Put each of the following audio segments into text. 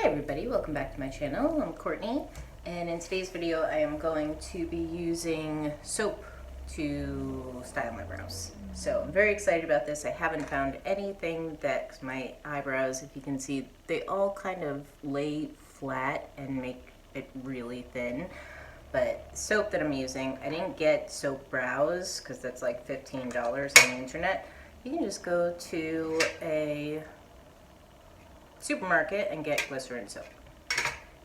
Hi everybody, welcome back to my channel. I'm Courtney, and in today's video I am going to be using soap to style my brows. So I'm very excited about this. I haven't found anything that my eyebrows, if you can see, they all kind of lay flat and make it really thin. But soap that I'm using, I didn't get soap brows because that's like $15 on the internet. You can just go to a supermarket and get glycerin soap.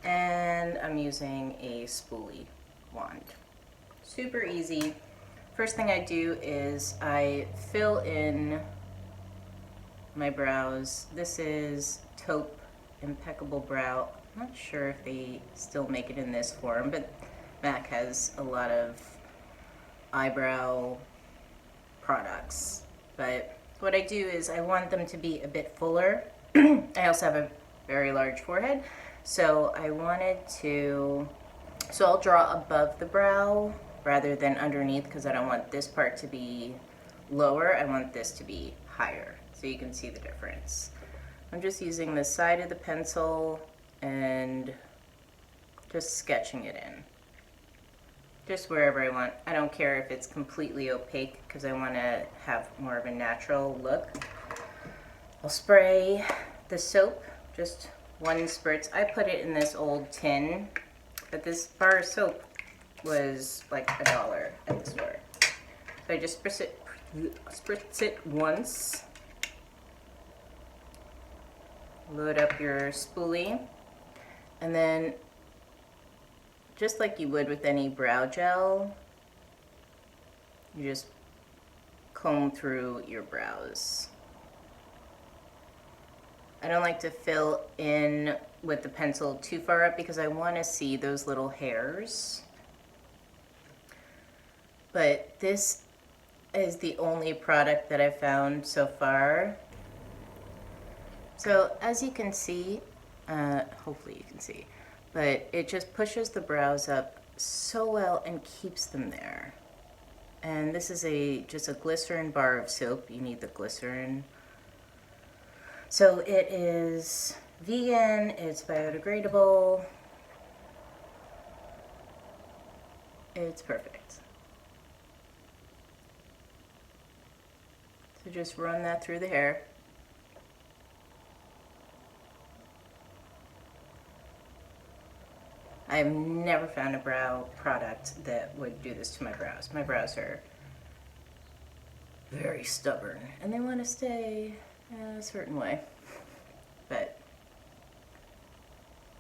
And I'm using a spoolie wand. Super easy. First thing I do is I fill in my brows. This is Taupe Impeccable Brow. I'm not sure if they still make it in this form, but MAC has a lot of eyebrow products. But what I do is I want them to be a bit fuller. I also have a very large forehead, so I wanted to, so I'll draw above the brow rather than underneath because I don't want this part to be lower. I want this to be higher, so you can see the difference. I'm just using the side of the pencil and just sketching it in. Just wherever I want. I don't care if it's completely opaque because I want to have more of a natural look. I'll spray the soap, just one spritz. I put it in this old tin, but this bar of soap was like $1 at the store. So I just spritz it once. Load up your spoolie, and then just like you would with any brow gel, you just comb through your brows. I don't like to fill in with the pencil too far up because I want to see those little hairs. But this is the only product that I've found so far. So as you can see, hopefully you can see, but it just pushes the brows up so well and keeps them there. And this is just a glycerin bar of soap. You need the glycerin. So it is vegan, it's biodegradable, it's perfect. So just run that through the hair. I've never found a brow product that would do this to my brows. My brows are very stubborn and they want to stay a certain way, but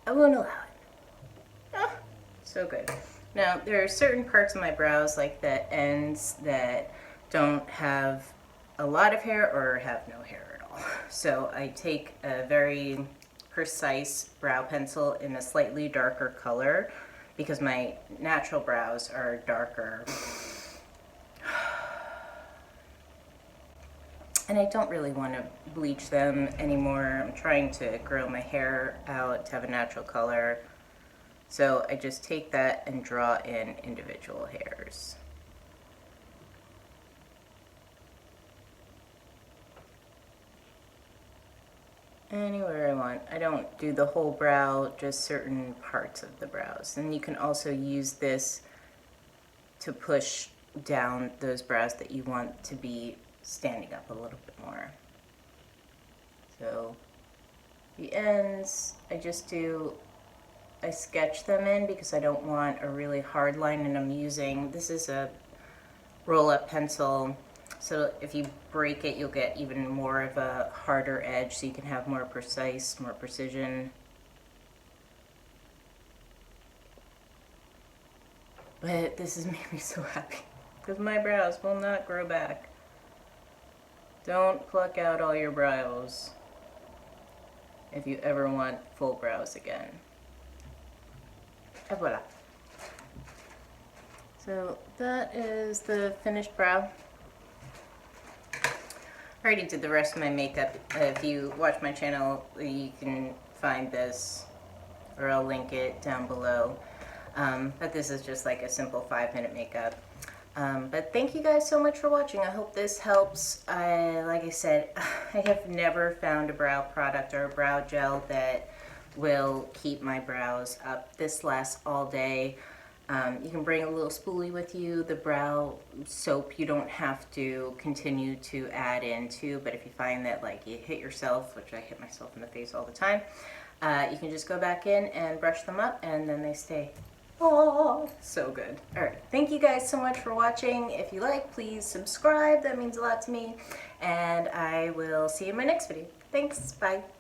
I won't allow it. Oh, so good. Now there are certain parts of my brows, like the ends, that don't have a lot of hair or have no hair at all. So I take a very precise brow pencil in a slightly darker color because my natural brows are darker. And I don't really want to bleach them anymore. I'm trying to grow my hair out to have a natural color. So I just take that and draw in individual hairs. Anywhere I want. I don't do the whole brow, just certain parts of the brows. And you can also use this to push down those brows that you want to be standing up a little bit more. So the ends, I sketch them in because I don't want a really hard line, and I'm using, this is a roll-up pencil, so if you break it you'll get even more of a harder edge so you can have more precise, more precision. But this has made me so happy because my brows will not grow back. Don't pluck out all your brows if you ever want full brows again. Et voila. So that is the finished brow. I already did the rest of my makeup. If you watch my channel, you can find this, or I'll link it down below. But this is just like a simple 5-minute makeup. But thank you guys so much for watching. I hope this helps. Like I said, I have never found a brow product or a brow gel that will keep my brows up. This lasts all day. You can bring a little spoolie with you. The brow soap you don't have to continue to add into, but if you find that like you hit yourself, which I hit myself in the face all the time, you can just go back in and brush them up and then they stay. Oh, so good. All right, thank you guys so much for watching. If you like, please subscribe. That means a lot to me. And I will see you in my next video. Thanks, bye.